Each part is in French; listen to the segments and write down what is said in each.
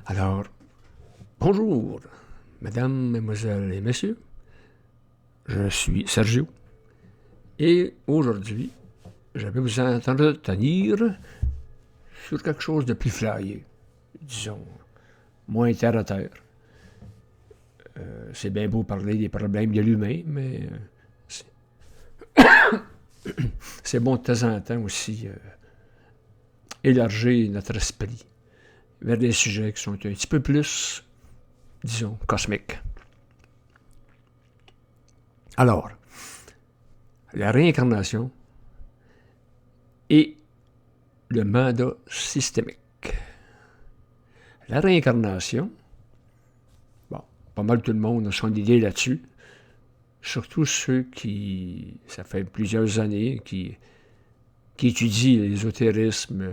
Alors, bonjour, mesdames, mesdemoiselles et messieurs. Je suis Sergio. Et aujourd'hui, je vais vous entretenir sur quelque chose de plus flyé, disons, moins terre à terre. C'est bien beau parler des problèmes de l'humain, mais c'est bon de temps en temps aussi élargir notre esprit vers des sujets qui sont un petit peu plus, disons, cosmiques. Alors, la réincarnation et le mandat systémique. La réincarnation, bon, pas mal tout le monde a son idée là-dessus, surtout ceux qui, ça fait plusieurs années, qui étudient l'ésotérisme,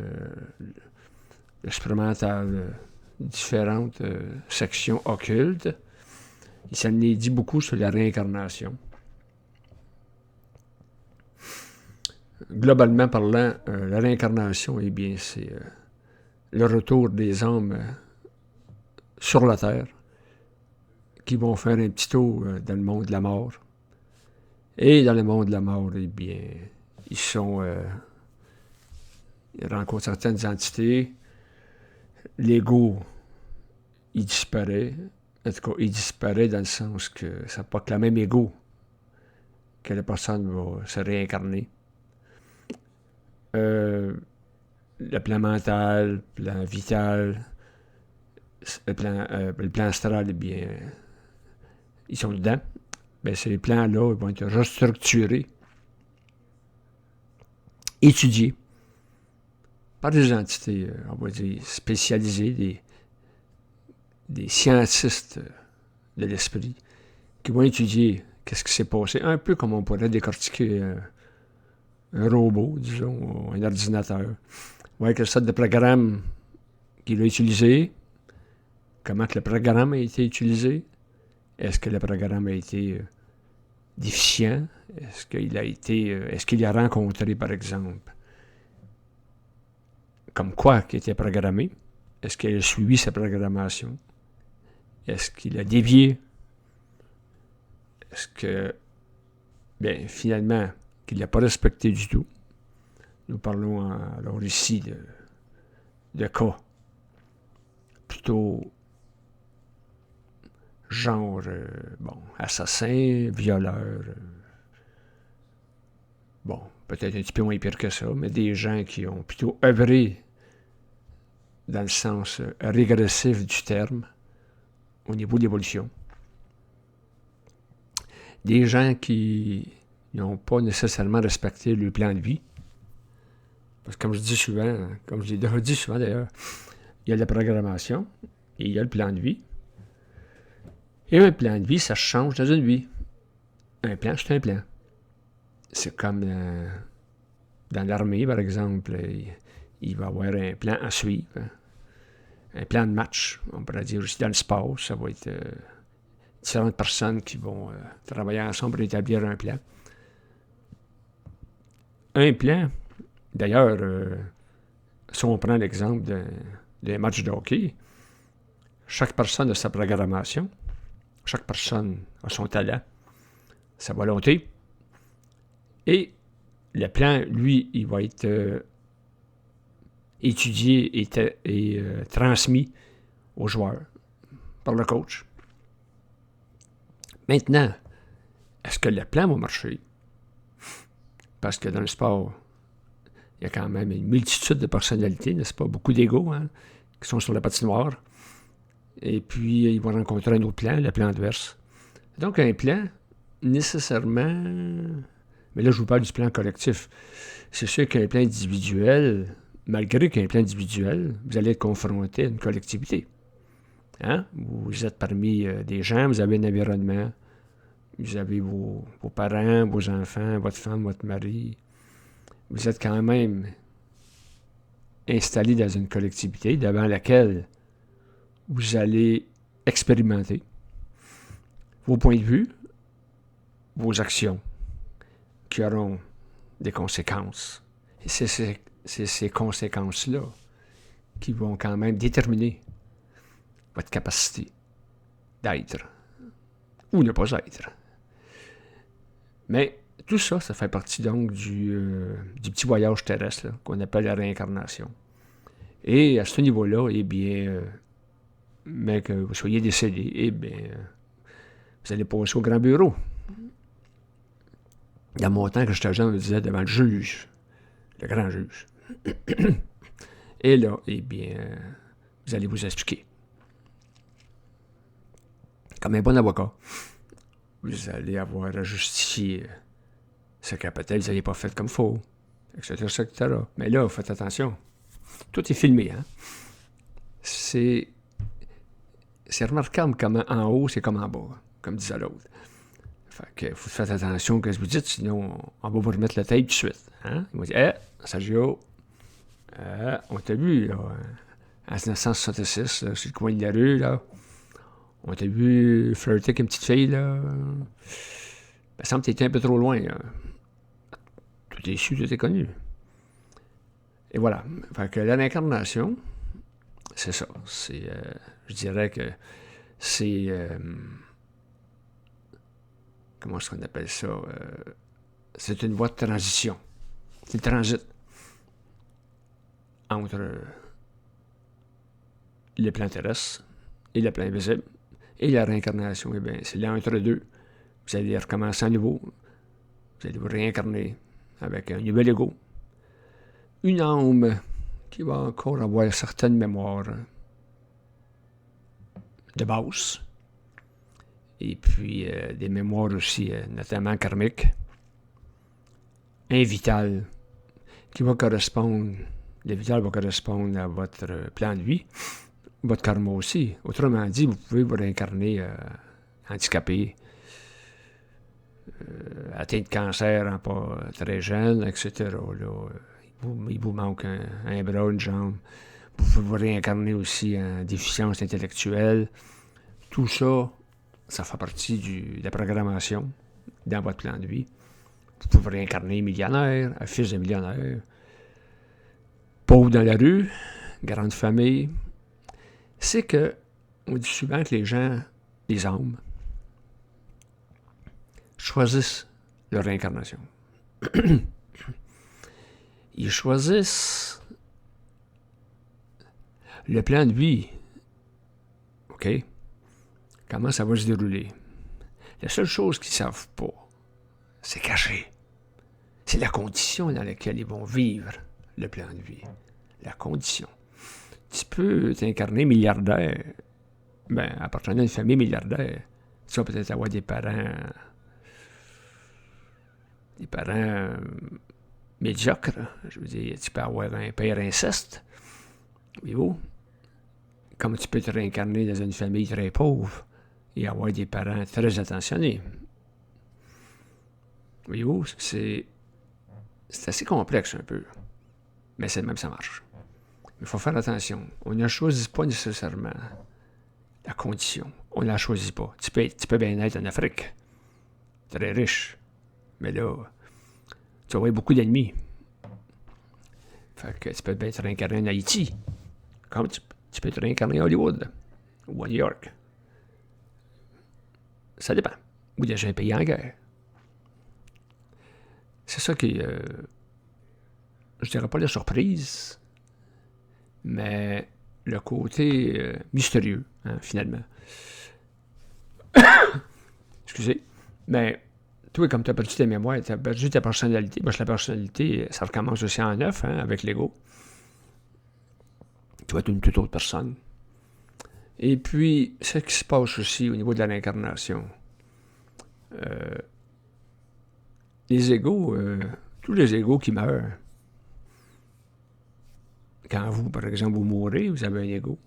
l'expérimental, différentes sections occultes. Il s'en est dit beaucoup sur la réincarnation. Globalement parlant, la réincarnation, eh bien, c'est le retour des âmes sur la Terre qui vont faire un petit tour dans le monde de la mort. Et dans le monde de la mort, eh bien, ils rencontrent certaines entités. L'ego, il disparaît. En tout cas, il disparaît dans le sens que ça n'a pas que la même ego que la personne va se réincarner. Le plan mental, le plan vital, le plan astral, eh bien, ils sont dedans. Bien, ces plans-là vont être restructurés, étudiés par des entités, on va dire, spécialisées, des scientistes de l'esprit, qui vont étudier qu'est-ce qui s'est passé, un peu comme on pourrait décortiquer un robot, disons, ou un ordinateur. Ouais, quelle sorte de programme qu'il a utilisé, comment que le programme a été utilisé, est-ce que le programme a été déficient, est-ce qu'il a rencontré, par exemple, comme quoi qui était programmé, est-ce qu'il a suivi sa programmation, est-ce qu'il a dévié, est-ce que, bien, finalement, qu'il n'a pas respecté du tout. Nous parlons alors ici de cas plutôt genre, assassin, violeur, bon, peut-être un petit peu moins pire que ça, mais des gens qui ont plutôt œuvré dans le sens régressif du terme au niveau de l'évolution. Des gens qui n'ont pas nécessairement respecté le plan de vie. Parce que comme je dis souvent, comme je l'ai déjà dit souvent d'ailleurs, il y a la programmation et il y a le plan de vie. Et un plan de vie, ça change dans une vie. Un plan, c'est un plan. C'est comme dans l'armée, par exemple, il va y avoir un plan à suivre. Un plan de match, on pourrait dire aussi dans le sport, ça va être différentes personnes qui vont travailler ensemble pour établir un plan. Un plan, d'ailleurs, si on prend l'exemple d'un match de hockey, chaque personne a sa programmation, chaque personne a son talent, sa volonté, et le plan, lui, il va être étudié et transmis aux joueurs par le coach. Maintenant, est-ce que le plan va marcher? Parce que dans le sport, il y a quand même une multitude de personnalités, n'est-ce pas? Beaucoup d'égos qui sont sur la patinoire. Et puis, ils vont rencontrer un autre plan, le plan adverse. Donc, un plan, nécessairement... Mais là, je vous parle du plan collectif. C'est sûr qu'un plan individuel, malgré qu'un plan individuel, vous allez être confronté à une collectivité. Hein? Vous êtes parmi des gens, vous avez un environnement, vous avez vos parents, vos enfants, votre femme, votre mari. Vous êtes quand même installé dans une collectivité devant laquelle vous allez expérimenter vos points de vue, vos actions qui auront des conséquences. Et c'est ces conséquences-là qui vont quand même déterminer votre capacité d'être ou ne pas être. Mais tout ça, ça fait partie donc du petit voyage terrestre là, qu'on appelle la réincarnation. Et à ce niveau-là, eh bien, mais que vous soyez décédé, eh bien, vous allez passer au grand bureau. Dans mon temps, que j'étais jeune, on me disait devant le juge, le grand juge. Et là, eh bien, vous allez vous expliquer. Comme un bon avocat, vous allez avoir à justifier ce que peut-être vous n'avez pas fait comme faux, etc., etc. Mais là, faites attention. Tout est filmé, hein? C'est remarquable comment en haut, c'est comme en bas, comme disait l'autre. Fait que faut faire attention à ce que vous dites, sinon on va vous remettre la tête tout de suite. Hein? Ils vont dire, Sergio, on t'a vu, là, en 1966, là, sur le coin de la rue, là. On t'a vu flirter avec une petite fille, là. Il me semble que t'étais un peu trop loin, là. Tout est su, tout est connu. Et voilà. Fait que la réincarnation, c'est ça. C'est, je dirais que c'est... comment est-ce qu'on appelle ça? C'est une voie de transition. C'est le transit entre le plan terrestre et le plan invisible. Et la réincarnation, eh bien, c'est l'entre-deux. Vous allez recommencer à nouveau. Vous allez vous réincarner avec un nouvel ego. Une âme qui va encore avoir certaines mémoires de base. Et puis des mémoires aussi, notamment karmiques. Un vital qui va correspondre, le vital va correspondre à votre plan de vie, votre karma aussi. Autrement dit, vous pouvez vous réincarner handicapé, atteint de cancer pas très jeune, etc. Là, il vous manque un bras, une jambe. Vous pouvez vous réincarner aussi en déficience intellectuelle. Tout ça, ça fait partie de la programmation dans votre plan de vie. Vous pouvez vous réincarner millionnaire, un fils de millionnaire, pauvre dans la rue, grande famille. C'est que, on dit souvent que les gens, les âmes, choisissent leur réincarnation. Ils choisissent le plan de vie. OK? Comment ça va se dérouler? La seule chose qu'ils ne savent pas, c'est caché. C'est la condition dans laquelle ils vont vivre le plan de vie. La condition. Tu peux t'incarner milliardaire, ben, appartenant à une famille milliardaire. Tu vas peut-être avoir des parents médiocres. Je veux dire, tu peux avoir un père inceste. Voyez-vous? Comme tu peux te réincarner dans une famille très pauvre et avoir des parents très attentionnés. Voyez-vous, c'est assez complexe un peu. Mais c'est même ça marche. Il faut faire attention. On ne choisit pas nécessairement la condition. On ne la choisit pas. Tu peux bien être en Afrique, très riche. Mais là, tu vas avoir beaucoup d'ennemis. Fait que tu peux bien te réincarner en Haïti. Comme tu peux te réincarner à Hollywood ou à New York. Ça dépend. Ou déjà un pays en guerre. C'est ça qui, je dirais pas la surprise, mais le côté mystérieux, hein, finalement. Excusez. Mais toi, comme tu as perdu tes mémoires, tu as perdu ta personnalité. Parce que la personnalité, ça recommence aussi en neuf, hein, avec l'ego. Tu vas être une toute autre personne. Et puis, ce qui se passe aussi au niveau de la réincarnation. Les égos, tous les égos qui meurent, quand vous, par exemple, vous mourrez, vous avez un égo.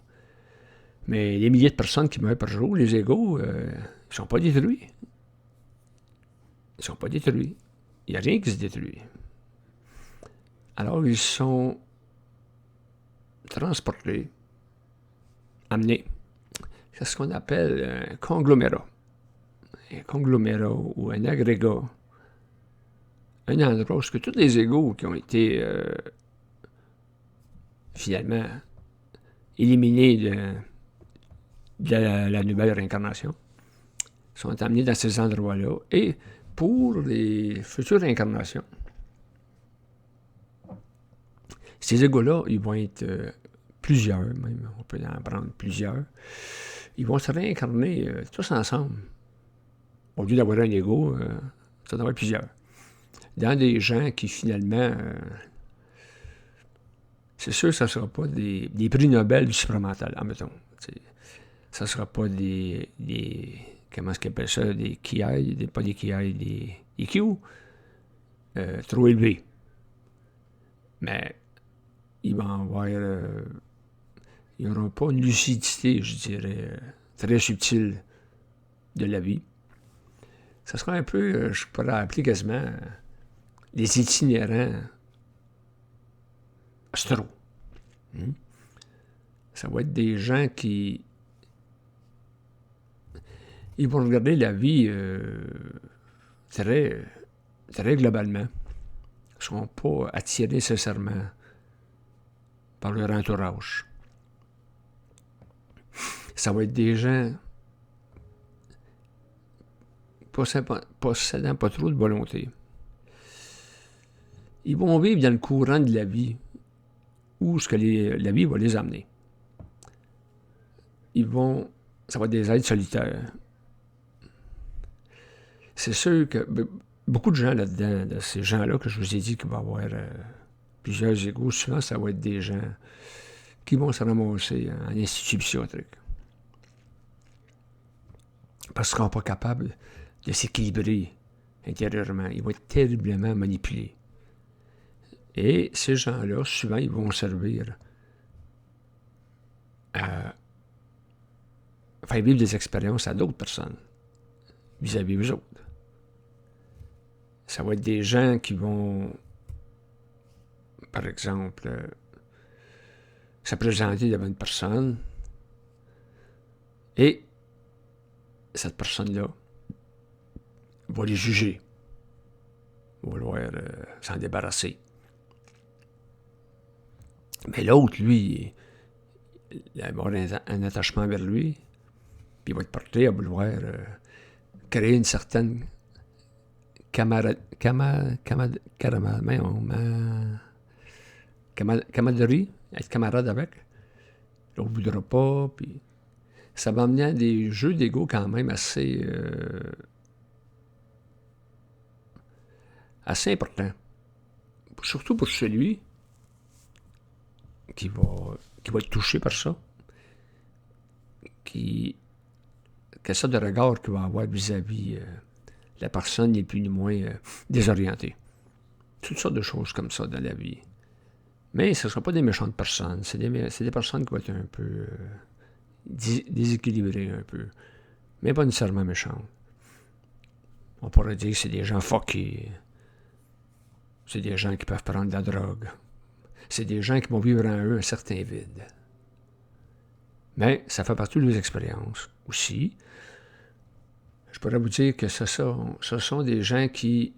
Mais les milliers de personnes qui meurent par jour, les égos, ils ne sont pas détruits. Ils ne sont pas détruits. Il n'y a rien qui se détruit. Alors, ils sont transportés, amenés. C'est ce qu'on appelle un conglomérat. Un conglomérat ou un agrégat. Un endroit où tous les égos qui ont été finalement éliminés de la nouvelle réincarnation sont amenés dans ces endroits-là. Et pour les futures réincarnations, ces égos-là, ils vont être plusieurs, même, on peut en prendre plusieurs. Ils vont se réincarner tous ensemble. Au lieu d'avoir un égo, ça devrait être plusieurs. Dans des gens qui, finalement, c'est sûr que ça ne sera pas des prix Nobel du supramental, admettons. Ça ne sera pas des comment est-ce qu'ils appellent ça, des KI, pas des KI, des IQ, trop élevés. Mais ils vont avoir, ils n'auront pas une lucidité, je dirais, très subtile de la vie. Ça sera un peu, je pourrais appeler quasiment des itinérants astraux. Ça va être des gens qui ils vont regarder la vie très, très globalement. Ils ne seront pas attirés nécessairement par leur entourage. Ça va être des gens possédant pas trop de volonté. Ils vont vivre dans le courant de la vie, où ce que la vie va les amener. Ça va être des êtres solitaires. C'est sûr que beaucoup de gens là-dedans, de ces gens-là que je vous ai dit qu'il va y avoir plusieurs égos, souvent ça va être des gens qui vont se ramasser en institut psychiatrique. Parce qu'ils ne seront pas capables de s'équilibrer intérieurement. Ils vont être terriblement manipulés. Et ces gens-là, souvent, ils vont servir à faire vivre des expériences à d'autres personnes, vis-à-vis d'eux autres. Ça va être des gens qui vont, par exemple, se présenter devant une personne et cette personne-là va les juger, va vouloir s'en débarrasser. Mais l'autre, lui, il va avoir un attachement vers lui, puis il va être porté à vouloir créer une certaine camaraderie, être camarade avec. L'autre ne voudra pas, puis ça va amener à des jeux d'ego quand même assez importants. Surtout pour celui qui va être touché par ça, quel sorte de regard qu'il va avoir vis-à-vis la personne n'est plus ni moins désorientée. Toutes sortes de choses comme ça dans la vie. Mais ce ne sera pas des méchantes personnes. C'est des personnes qui vont être un peu déséquilibrées un peu. Mais pas nécessairement méchantes. On pourrait dire que c'est des gens fuckés. C'est des gens qui peuvent prendre de la drogue. C'est des gens qui vont vivre en eux un certain vide. Mais ça fait partie de leurs expériences aussi. Je pourrais vous dire que ce sont des gens qui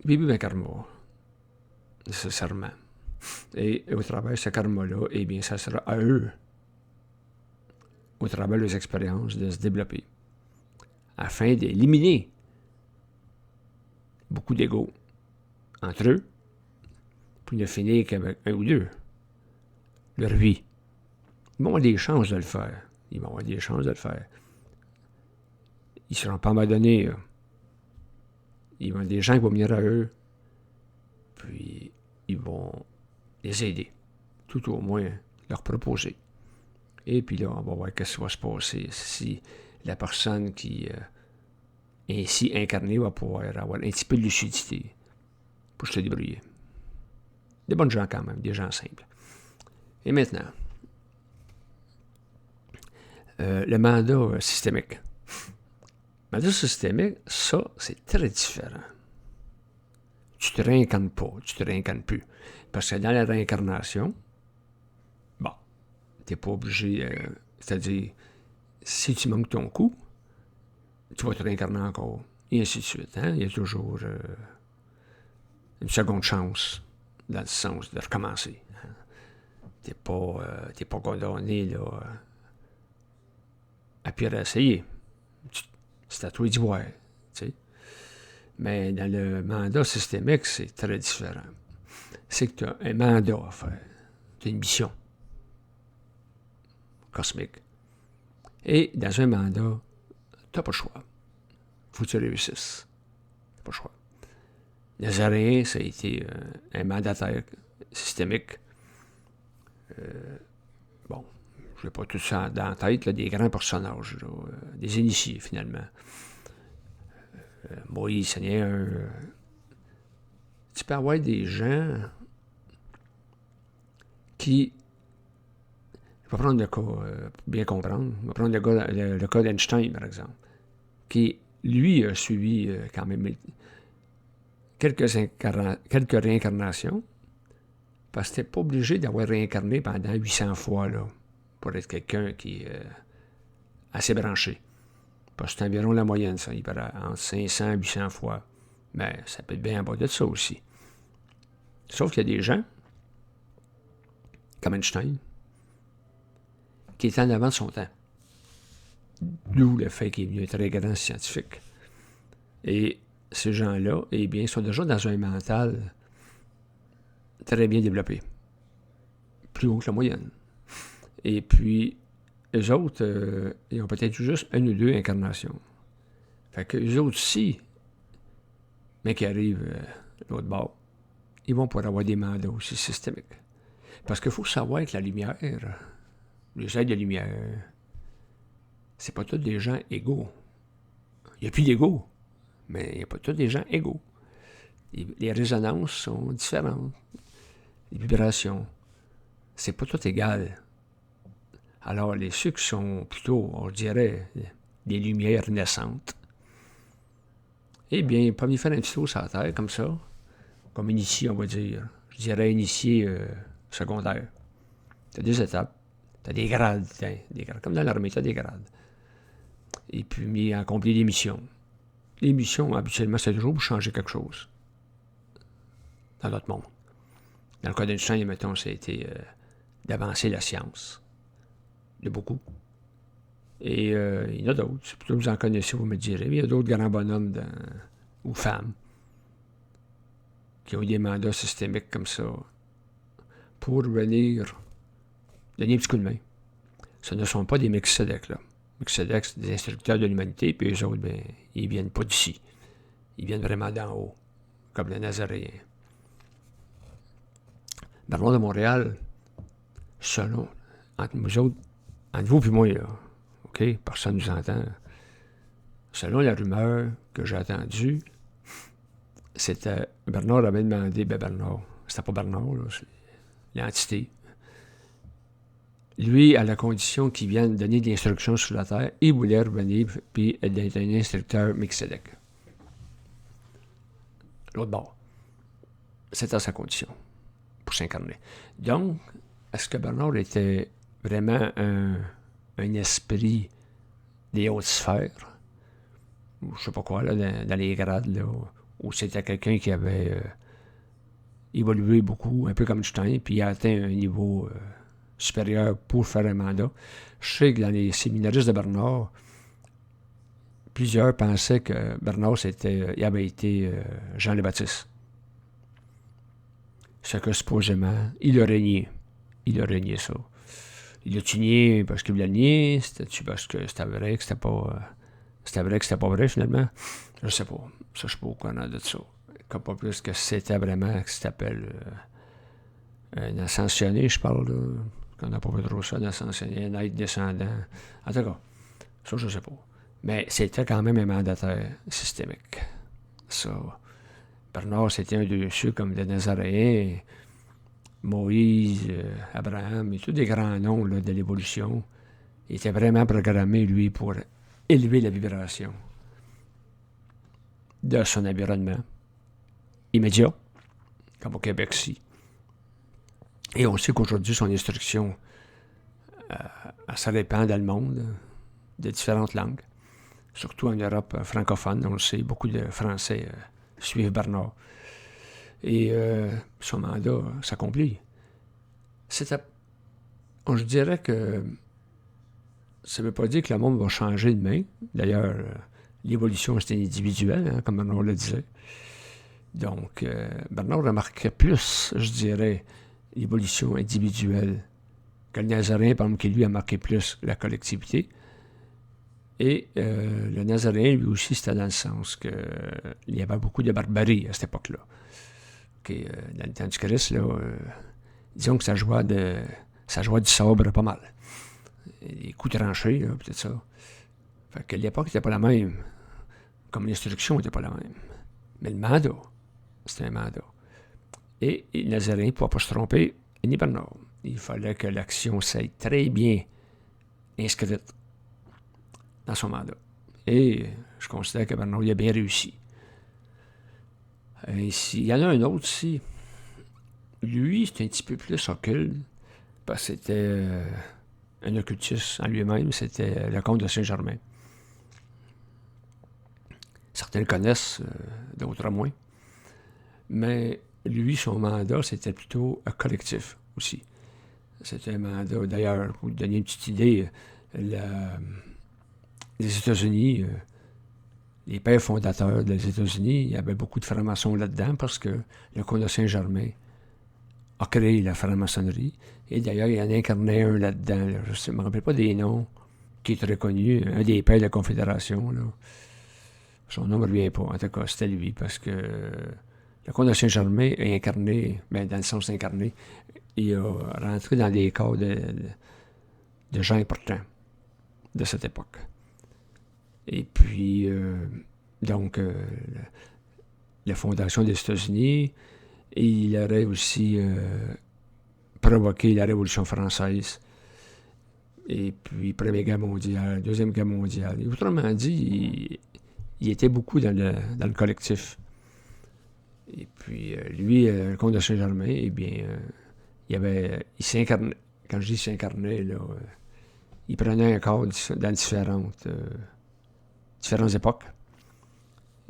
vivent un karma, nécessairement. Et au travers de ce karma-là, eh bien, ça sera à eux, au travers de leurs expériences, de se développer, afin d'éliminer beaucoup d'ego entre eux, pour ne finir qu'avec un ou deux, leur vie. Ils vont avoir des chances de le faire. Ils ne seront pas abandonnés. Ils vont avoir des gens qui vont venir à eux, puis ils vont les aider, tout au moins leur proposer. Et puis là, on va voir ce qui va se passer si la personne qui est ainsi incarnée va pouvoir avoir un petit peu de lucidité pour se débrouiller. Des bonnes gens quand même, des gens simples. Et maintenant, le mandat systémique. Le mandat systémique, ça, c'est très différent. Tu te réincarnes pas, tu te réincarnes plus. Parce que dans la réincarnation, bon, t'es pas obligé, c'est-à-dire, si tu manques ton coup, tu vas te réincarner encore, et ainsi de suite. Hein? Il y a toujours une seconde chance, dans le sens de recommencer. T'es pas condamné, là, puis réessayer. C'est à toi d'y voir. Tu sais. Mais dans le mandat systémique, c'est très différent. C'est que tu as un mandat à faire. Tu as une mission cosmique. Et dans un mandat, tu n'as pas le choix. Il faut que tu réussisses. Tu n'as pas le choix. Les Aériens, ça a été un mandataire systémique. Bon, je n'ai pas tout ça dans la tête, là, des grands personnages, là, des initiés, finalement. Moïse, Seigneur. Tu peux avoir des gens qui... Je vais prendre le cas, pour bien comprendre. Je vais prendre le cas d'Einstein, par exemple, qui, lui, a suivi quand même quelques réincarnations, parce que tu n'es pas obligé d'avoir réincarné pendant 800 fois, là, pour être quelqu'un qui est assez branché. Parce que c'est environ la moyenne, ça. Il paraît entre 500 et 800 fois. Mais ça peut être bien en bas de ça aussi. Sauf qu'il y a des gens, comme Einstein, qui étaient en avant de son temps. D'où le fait qu'il est devenu un très grand scientifique. Et ces gens-là, eh bien, sont déjà dans un mental très bien développé. Plus haut que la moyenne. Et puis, eux autres, ils ont peut-être juste une ou deux incarnations. Fait que eux autres aussi, mais qui arrivent de l'autre bord, ils vont pouvoir avoir des mandats aussi systémiques. Parce qu'il faut savoir que la lumière, les êtres de lumière, c'est pas tous des gens égaux. Il n'y a plus d'égaux, mais il n'y a pas tous des gens égaux. Les résonances sont différentes. Les vibrations, c'est pas tout égal. Alors, ceux qui sont plutôt, on dirait, des lumières naissantes, eh bien, ils peuvent faire un petit tour sur la Terre, comme ça, comme initié, on va dire. Je dirais initié secondaire. Tu as des étapes, tu as des grades, comme dans l'armée, tu as des grades. Et puis, accomplir des missions. Les missions, habituellement, c'est toujours pour changer quelque chose dans notre monde. Dans le cas d'Einstein, mettons, ça a été d'avancer la science. Il y a beaucoup. Et il y en a d'autres. C'est plutôt que vous en connaissez, vous me direz. Mais il y a d'autres grands bonhommes ou femmes qui ont eu des mandats systémiques comme ça pour venir donner un petit coup de main. Ce ne sont pas des Melchizedek, là. Melchizedek, c'est des instructeurs de l'humanité, puis eux autres, ben, ils viennent pas d'ici. Ils viennent vraiment d'en haut, comme le Nazaréen. Bernard de Montréal, selon, entre nous autres, entre vous et moi, là, OK, personne ne nous entend. Selon la rumeur que j'ai entendue, c'était, Bernard avait demandé, Bernard, c'était pas Bernard, là, c'est l'entité. Lui, à la condition qu'il vienne donner des instructions sur la Terre, il voulait revenir puis être un instructeur Melchizedek. L'autre bord. C'était sa condition pour s'incarner. Donc, est-ce que Bernard était vraiment un esprit des hautes sphères, ou je sais pas quoi, là, dans les grades, là, ou c'était quelqu'un qui avait évolué beaucoup, un peu comme Einstein, puis il a atteint un niveau supérieur pour faire un mandat. Je sais que dans les séminaristes de Bernard, plusieurs pensaient que Bernard, il avait été Jean le Baptiste. Ce que supposément, il a régné. Il a régné ça. Il a-tu nié parce qu'il voulait le nier? C'était-tu parce que c'était vrai que c'était pas... c'était vrai que c'était pas vrai, finalement? Je sais pas. Ça, je suis pas au courant de ça. Pas plus que c'était vraiment ce qui s'appelle un ascensionné, je parle, là. Qu'on n'a pas vu trop ça, un ascensionné, un être descendant. En tout cas, ça, je sais pas. Mais c'était quand même un mandataire systémique. Ça. Bernard, c'était un de ceux comme les Nazaréens, Moïse, Abraham, et tous des grands noms là, de l'évolution. Il était vraiment programmé, lui, pour élever la vibration de son environnement immédiat, comme au Québec-ci. Et on sait qu'aujourd'hui, son instruction, elle se répand dans le monde, de différentes langues, surtout en Europe francophone. On le sait, beaucoup de Français suivent Bernard. Et son mandat s'accomplit. Je dirais que Ça ne veut pas dire que le monde va changer demain. D'ailleurs, l'évolution, c'est individuel, hein, comme Bernard le disait. Donc, Bernard remarquait plus, je dirais, l'évolution individuelle que le Nazaréen, par exemple, qui lui a marqué plus la collectivité. Et le Nazaréen, lui aussi, c'était dans le sens qu'il y avait beaucoup de barbarie à cette époque-là. Dans le temps du Christ, là, disons que ça jouait du sabre pas mal. Les coups tranchés, là, peut-être ça. Fait que l'époque n'était pas la même. Comme l'instruction n'était pas la même. Mais le mandat, c'était un mandat. Et le Nazaréen ne pouvait pas se tromper, ni Bernard. Il fallait que l'action soit très bien inscrite dans son mandat. Et je considère que Bernard y a bien réussi. Et il y en a un autre ici. Lui, c'était un petit peu plus occulte, parce que c'était un occultiste en lui-même, c'était le comte de Saint-Germain. Certains le connaissent, d'autres moins. Mais lui, son mandat, c'était plutôt collectif aussi. C'était un mandat, d'ailleurs, pour vous donner une petite idée, les États-Unis, les pères fondateurs des États-Unis, il y avait beaucoup de francs-maçons là-dedans parce que le comte de Saint-Germain a créé la franc-maçonnerie. Et d'ailleurs, il y en incarnait un là-dedans. Là. Je ne me rappelle pas des noms, qui est très connu, un des pères de la Confédération. Là. Son nom ne me revient pas. En tout cas, c'était lui parce que le comte de Saint-Germain a incarné, ben, dans le sens incarné, il a rentré dans des corps de gens importants de cette époque. Et puis, donc, la fondation des États-Unis, et il aurait aussi provoqué la Révolution française. Et puis, Première Guerre mondiale, Deuxième Guerre mondiale. Et autrement dit, il était beaucoup dans le collectif. Et puis, lui, le comte de Saint-Germain, eh bien, il s'incarnait. Quand je dis s'incarnait, là, il prenait un corps dans différentes époques.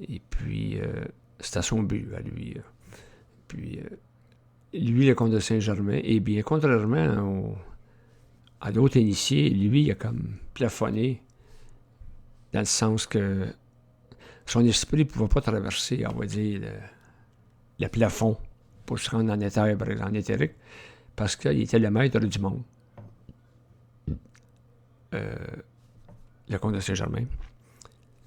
Et puis, c'était son but à lui. Puis, lui, le comte de Saint-Germain, eh bien, contrairement à d'autres initiés, lui, il a comme plafonné dans le sens que son esprit ne pouvait pas traverser, on va dire, le plafond pour se rendre en éther, par exemple, en éthérique, parce qu'il était le maître du monde. Le comte de Saint-Germain.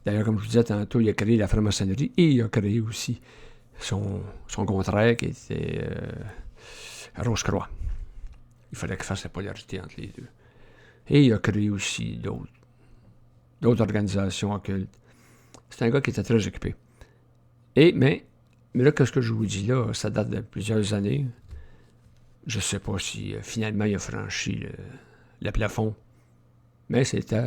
D'ailleurs, comme je vous disais tantôt, il a créé la franc-maçonnerie et il a créé aussi son contraire qui était Rose-Croix. Il fallait qu'il fasse la polarité entre les deux. Et il a créé aussi d'autres organisations occultes. C'est un gars qui était très occupé. Mais là, qu'est-ce que je vous dis là? Ça date de plusieurs années. Je ne sais pas si finalement il a franchi le plafond. Mais c'était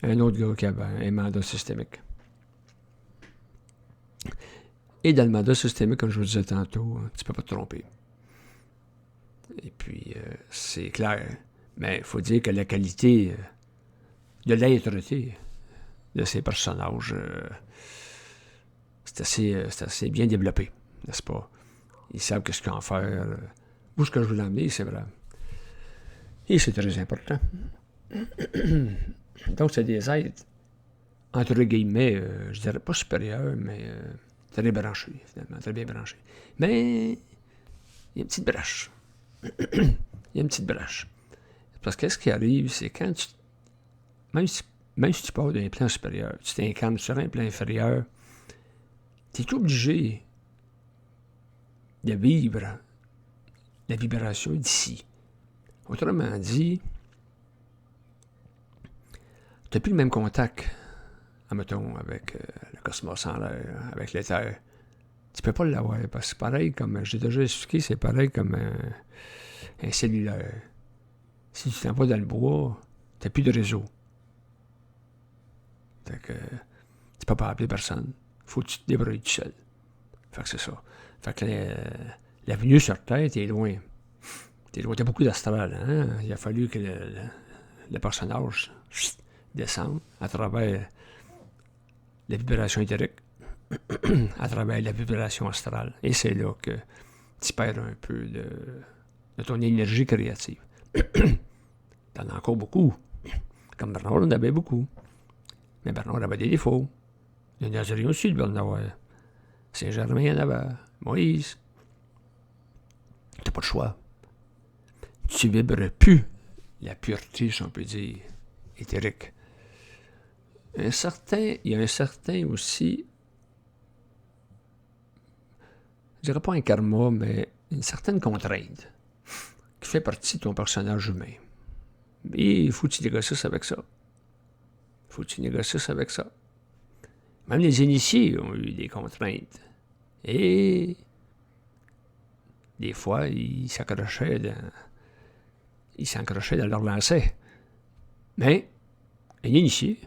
un autre gars qui avait un mandat systémique. Et dans le mandat systémique, comme je vous disais tantôt, tu ne peux pas te tromper. Et puis, c'est clair. Mais il faut dire que la qualité de l'être-té de ces personnages, c'est assez bien développé, n'est-ce pas? Ils savent ce qu'ils vont faire. Où est-ce que je veux l'emmener, c'est vrai. Et c'est très important. Donc, c'est des êtres, entre guillemets, je dirais pas supérieurs, mais très branchés, finalement, très bien branchés. Mais il y a une petite brèche. Il y a une petite brèche. Parce que ce qui arrive, c'est quand tu... Même si tu pars d'un plan supérieur, tu t'incarnes sur un plan inférieur, tu es obligé de vivre la vibration d'ici. Autrement dit, tu n'as plus le même contact, admettons, avec le cosmos en l'air, avec l'éther. Tu peux pas l'avoir, parce que c'est pareil comme, j'ai déjà expliqué, c'est pareil comme un cellulaire. Si tu t'en vas dans le bois, tu n'as plus de réseau. Fait que tu peux pas appeler personne. Faut que tu te débrouilles tout seul. Fait que c'est ça. Fait que la venue sur Terre, t'es loin. T'as beaucoup d'astral, hein? Il a fallu que le personnage descende à travers la vibration éthérique, à travers la vibration astrale. Et c'est là que tu perds un peu de ton énergie créative. T'en as encore beaucoup. Comme Bernard, on en avait beaucoup. Mais Bernard avait des défauts. Les Nazaréens aussi, le Bernard. Saint-Germain, il y en avait. Moïse. T'as pas le choix. Tu vibres plus la pureté, si on peut dire, éthérique. Il y a un certain aussi, je dirais pas un karma, mais une certaine contrainte qui fait partie de ton personnage humain. Et il faut que tu négocies avec ça. Même les initiés ont eu des contraintes. Et des fois, ils s'accrochaient dans leur lacet. Mais un initié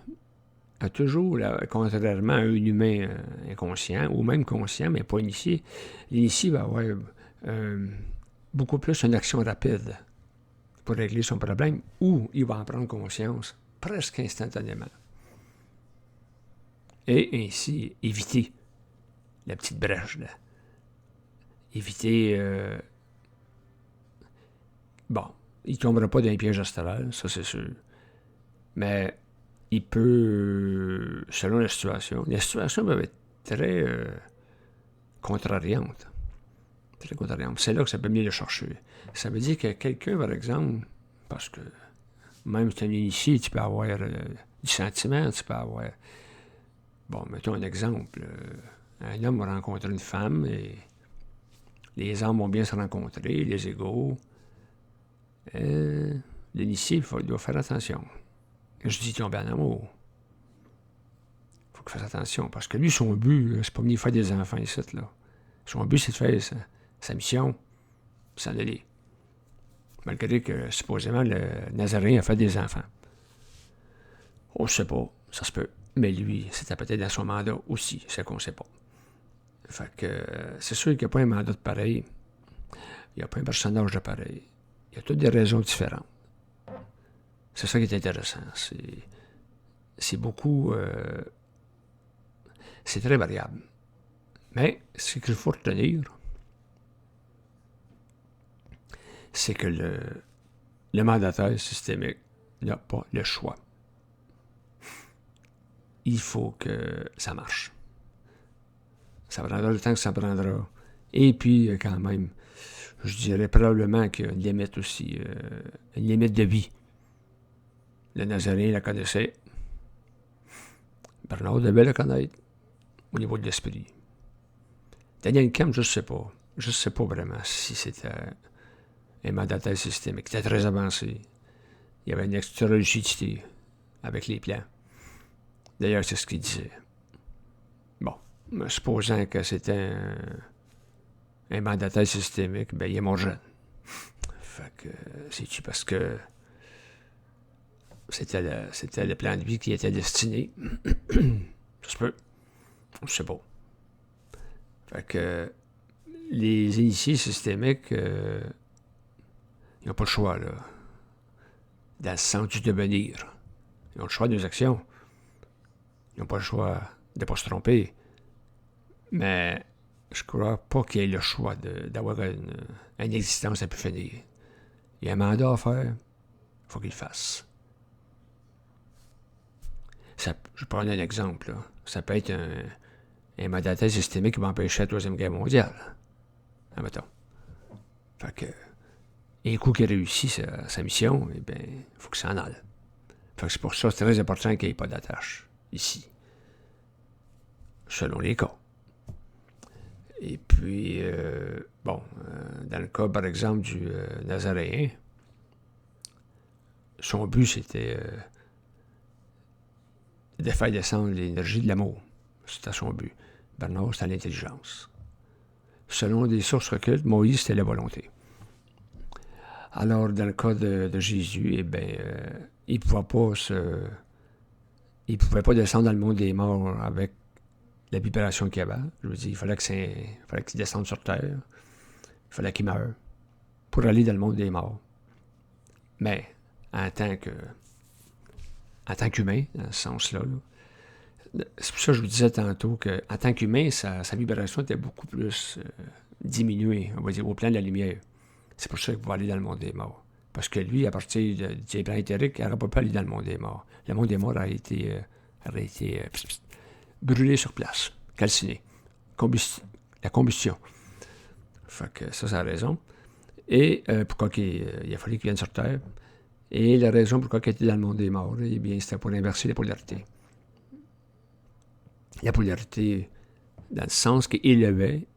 a toujours, contrairement à un humain inconscient, ou même conscient, mais pas initié, l'initié va avoir beaucoup plus une action rapide pour régler son problème, ou il va en prendre conscience presque instantanément. Et ainsi, éviter la petite brèche, là. Éviter... il ne tombera pas dans un piège astral, ça c'est sûr. Mais il peut, selon la situation peuvent être très contrariantes. Très contrariantes. C'est là que ça peut venir le chercher. Ça veut dire que quelqu'un, par exemple, parce que même si tu es un initié, tu peux avoir du sentiment, tu peux avoir... Bon, mettons un exemple. Un homme va rencontrer une femme et les âmes vont bien se rencontrer, les égaux. L'initié, il doit faire attention. Et je dis tomber en amour. Il faut qu'il fasse attention. Parce que lui, son but, c'est pas venir faire des enfants ici, là. Son but, c'est de faire sa mission, s'en aller. Malgré que, supposément, le Nazaréen a fait des enfants. On ne sait pas, ça se peut. Mais lui, c'était peut-être dans son mandat aussi, c'est qu'on ne sait pas. Fait que, c'est sûr qu'il n'y a pas un mandat de pareil. Il n'y a pas un personnage de pareil. Il y a toutes des raisons différentes. C'est ça qui est intéressant. C'est beaucoup... c'est très variable. Mais ce qu'il faut retenir, c'est que le mandataire systémique n'a pas le choix. Il faut que ça marche. Ça prendra le temps que ça prendra. Et puis, quand même, je dirais probablement qu'il y a une limite aussi, une limite de vie. Le Nazaréen la connaissait. Bernard devait la connaître au niveau de l'esprit. Daniel Kemp, je ne sais pas. Je ne sais pas vraiment si c'était un mandataire systémique. C'était très avancé. Il y avait une extra-lucidité avec les plans. D'ailleurs, c'est ce qu'il disait. Bon, supposant que c'était un mandataire systémique, ben, il est mort jeune. Fait que, c'est-tu parce que c'était le plan de vie qui était destiné? Ça se peut. Je ne sais pas. Fait que les initiés systémiques, ils n'ont pas le choix, là. Dans le sens du devenir. Ils ont le choix des actions. Ils n'ont pas le choix de ne pas se tromper. Mais je crois pas qu'il y ait le choix d'avoir une existence à pu finir. Il y a un mandat à faire, il faut qu'il le fasse. Je prends un exemple, là. Ça peut être un mandataire systémique qui va empêcher la Troisième Guerre mondiale. Admettons. Fait que, et un coup qu'il réussit sa mission, eh bien, il faut qu'il s'en aille. Fait que c'est pour ça que c'est très important qu'il n'y ait pas d'attache ici. Selon les cas. Et puis, dans le cas, par exemple, du Nazaréen, son but, c'était de faire descendre l'énergie de l'amour. C'était son but. Bernard, c'était l'intelligence. Selon des sources occultes, Moïse, c'était la volonté. Alors, dans le cas de Jésus, eh bien, il ne pouvait pas descendre dans le monde des morts avec la vibration qu'il y avait. Je veux dire, il fallait qu'il descende sur Terre. Il fallait qu'il meure pour aller dans le monde des morts. Mais, en tant qu'humain, dans ce sens-là, c'est pour ça que je vous disais tantôt qu'en tant qu'humain, sa vibration était beaucoup plus diminuée, on va dire, au plan de la lumière. C'est pour ça qu'il pouvait aller dans le monde des morts. Parce que lui, à partir des plans éthériques, il n'aurait pas pu aller dans le monde des morts. Le monde des morts aurait été brûlé sur place, calciné. La combustion. Fait que ça, c'est la raison. Et pourquoi il a fallu qu'il vienne sur Terre. Et la raison pourquoi il était dans le monde des morts, eh bien, c'était pour inverser la polarité. La polarité, dans le sens qu'il élevait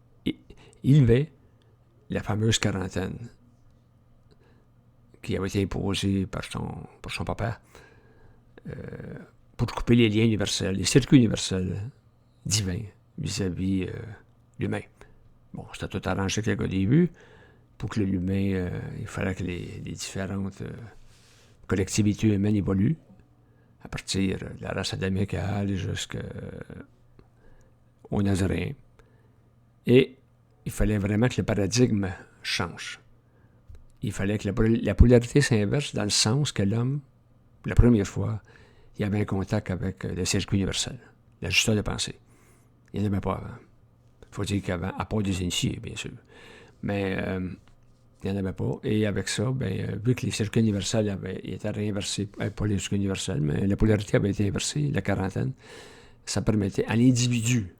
la fameuse quarantaine qui avait été imposée par son papa pour couper les liens universels, les circuits universels divins vis-à-vis l'humain. Bon, c'était tout arrangé avec le début. Pour que l'humain, il fallait que les différentes collectivités humaines évoluent, à partir de la race adamicale jusqu'au Nazaréen. Et il fallait vraiment que le paradigme change. Il fallait que la polarité s'inverse dans le sens que l'homme, pour la première fois, il avait un contact avec le circuit universel, l'ajusteur de pensée. Il n'y en avait pas avant. Il faut dire qu'avant, à part des initiés, bien sûr. Mais il n'y en avait pas. Et avec ça, vu que les circuits universels étaient réinversés, pas les circuits universels, mais la polarité avait été inversée, la quarantaine, ça permettait à l'individu,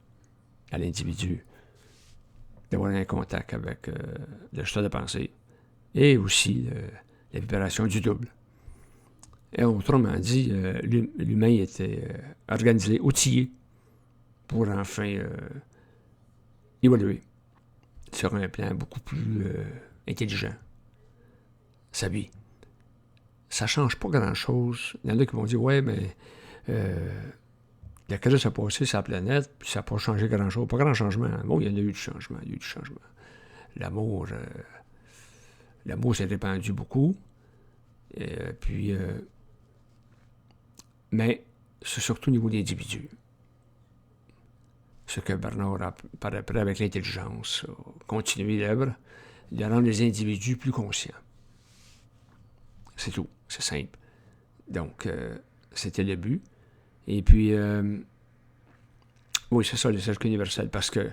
d'avoir un contact avec l'ajusteur de pensée et aussi la vibration du double. Et autrement dit, l'humain était organisé, outillé pour enfin évoluer sur un plan beaucoup plus intelligent. Sa vie. Ça ne change pas grand-chose. Il y en a qui vont dire, ouais, mais la crise a passé sur la planète, puis ça n'a pas changé grand-chose. Pas grand changement. Bon, il y en a eu du changement. L'amour s'est répandu beaucoup. Mais c'est surtout au niveau de l'individu. Ce que Bernard a, par après, avec l'intelligence, a continué l'œuvre, de rendre les individus plus conscients. C'est tout. C'est simple. Donc, c'était le but. Et puis, oui, c'est ça, le cercle universel. Parce que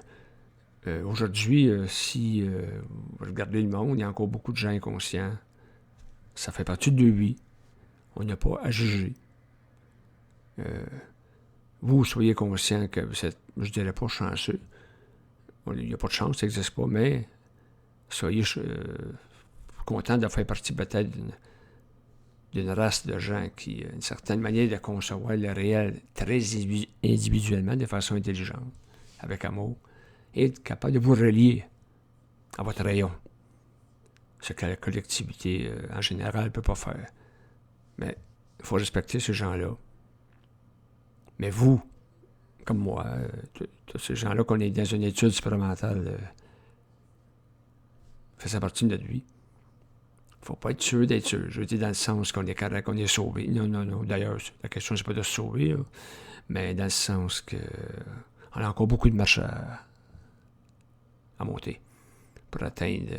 aujourd'hui, si vous regardez le monde, il y a encore beaucoup de gens inconscients. Ça fait partie de lui. On n'a pas à juger. Vous soyez conscient que vous êtes, je dirais pas chanceux. Il n'y a pas de chance, ça n'existe pas, mais soyez content de faire partie peut-être d'une race de gens qui a une certaine manière de concevoir le réel très individuellement, de façon intelligente, avec amour, et être capable de vous relier à votre rayon. Ce que la collectivité en général ne peut pas faire. Mais il faut respecter ces gens-là. Mais vous, comme moi, tous ces gens-là qu'on est dans une étude expérimentale, faisant partie de notre vie. Il ne faut pas être sûr d'être sûr. Je dis dans le sens qu'on est correct, qu'on est sauvé. Non. D'ailleurs, la question, c'est pas de se sauver, là, mais dans le sens qu'on a encore beaucoup de marche à monter pour atteindre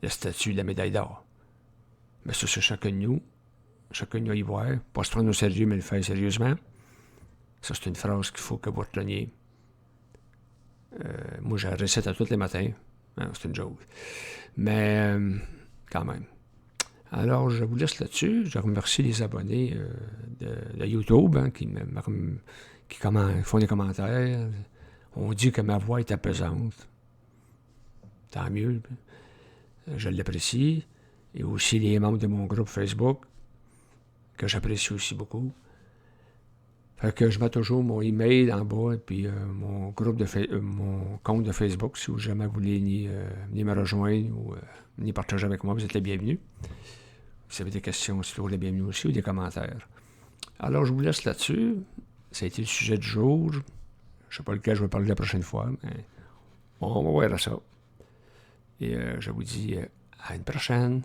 le statut de la médaille d'or. Mais ça, c'est chacun de nous à y voir. Pas se prendre au sérieux, mais le faire sérieusement. Ça, c'est une phrase qu'il faut que vous reteniez. Moi, j'ai la recette à tous les matins. Non, c'est une joke. Mais, quand même. Alors, je vous laisse là-dessus. Je remercie les abonnés de YouTube qui font des commentaires. On dit que ma voix est apaisante. Tant mieux. Je l'apprécie. Et aussi les membres de mon groupe Facebook, que j'apprécie aussi beaucoup. Fait que je mets toujours mon email en bas et puis mon compte de Facebook, si vous jamais voulez ni me rejoindre ou ni partager avec moi, vous êtes les bienvenus. Si vous avez des questions, c'est toujours les bienvenus aussi, ou des commentaires. Alors, je vous laisse là-dessus. Ça a été le sujet du jour. Je ne sais pas lequel je vais parler la prochaine fois, mais on va voir ça. Et je vous dis à une prochaine.